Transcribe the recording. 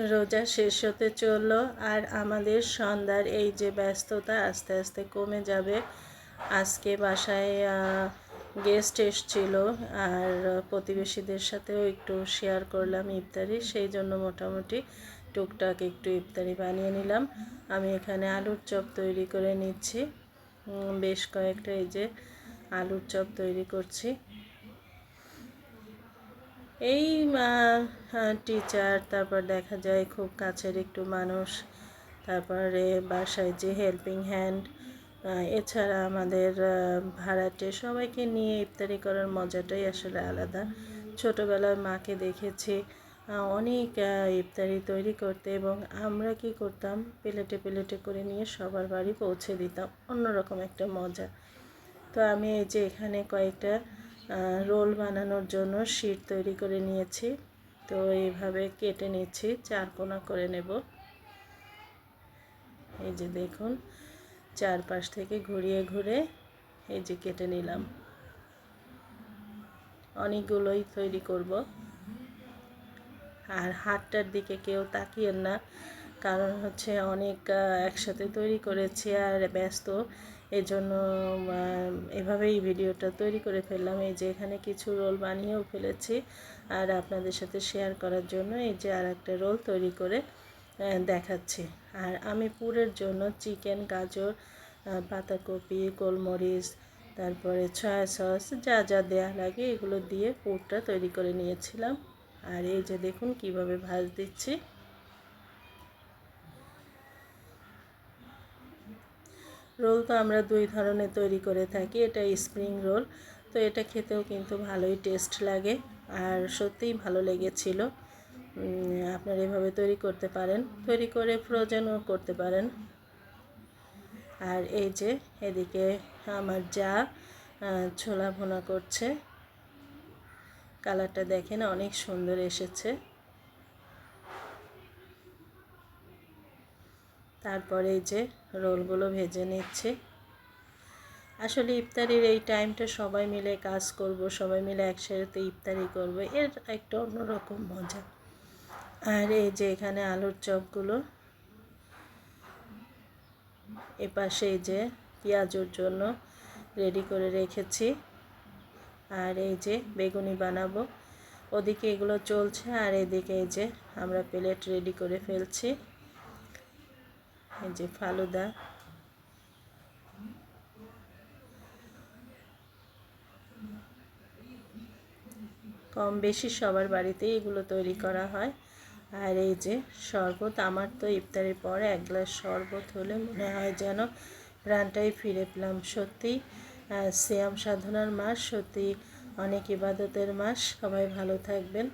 রোজা শেষ হতে চললো আর আমাদের সন্ধ্যার এই যে ব্যস্ততা আস্তে আস্তে কমে যাবে। আজকে বাসায় গেস্ট এসেছিল আর প্রতিবেশীদের সাথেও একটু শেয়ার করলাম ইফতারি, সেই জন্য মোটামুটি টুকটাক একটু ইফতারি বানিয়ে নিলাম। আমি এখানে আলুর চপ তৈরি করে নিচ্ছি, বেশ কয়েকটা এই যে আলুর চপ তৈরি করছি। এই টিচার, তারপর দেখা যায় খুব কাছের একটু মানুষ, তারপরে বাসায় যে হেল্পিং হ্যান্ড, এছাড়া আমাদের ভাড়াটে, সবাইকে নিয়ে ইফতারি করার মজাটাই আসলে আলাদা। ছোটোবেলায় মাকে দেখেছি অনেক ইফতারি তৈরি করতে, এবং আমরা কি করতাম, প্লেটে প্লেটে করে নিয়ে সবার বাড়ি পৌঁছে দিতাম, অন্যরকম একটা মজা। তো আমি এই যে এখানে কয়েকটা রোল বানানোর জন্য শিট তৈরি করে নিয়েছি। তো এইভাবে কেটে নিচ্ছি, চারকোনা করে নেব। এই যে দেখুন, চারপাশ থেকে ঘুরিয়ে ঘুরে এই যে কেটে নিলাম। অনেকগুলোই তৈরি করব। আর হাতটার দিকে কেউ তাকিয়েন না, কারণ হচ্ছে অনেক একসাথে তৈরি করেছি আর ব্যস্ত, এজন্য এভাবেই ভিডিওটা তৈরি করে ফেললাম। এই যে এখানে কিছু রোল বানিয়েও ফেলেছি আর আপনাদের সাথে শেয়ার করার জন্য এই যে আর একটা রোল তৈরি করে দেখাচ্ছি। আর আমি পুরের জন্য চিকেন, গাজর, পাতাকপি, গোলমরিচ, তারপরে সয়া সস, যা যা দেওয়া লাগে এগুলো দিয়ে পুরটা তৈরি করে নিয়েছিলাম। আর এই যে দেখুন কিভাবে ভাজ দিচ্ছি। রোল তো আমরা দুই ধরনের তৈরি করে থাকি, এটা স্প্রিং রোল, তো এটা খেতেও কিন্তু ভালোই টেস্ট লাগে আর সত্যিই ভালো লেগেছিল। আপনারা এভাবে তৈরি করতে পারেন, তৈরি করে ফ্রোজেনও করতে পারেন। আর এই যে এদিকে আমার যা ছোলা ভুনা করছে, কালারটা দেখেন অনেক সুন্দর এসেছে। তারপরে এই যে রোলগুলো ভেজে নিচ্ছে। আসলে ইফতারির এই টাইমটা সবাই মিলে কাজ করব, সবাই মিলে একসাথে ইফতারি করব, এর একটা অন্যরকম মজা। আর এই যে এখানে আলুর চপগুলো, এপাশে এই যে পেঁয়াজের জন্য রেডি করে রেখেছি। আর এই যে বেগুনি বানাবো, ওদিকে এগুলো চলছে আর এদিকে এই যে আমরা প্লেট রেডি করে ফেলছি। এই যে ফালুদা, কম বেশি সবার বাড়িতেই এগুলো তৈরি করা হয়। আর এই যে শরবত, আমার তো ইফতারের পর এক গ্লাস শরবত হলে মনে হয় যেন প্রাণটাই ফিরে পেলাম। সত্যি সিয়াম সাধনার মাস, সত্যি অনেক ইবাদতের মাস। সবাই ভালো থাকবেন।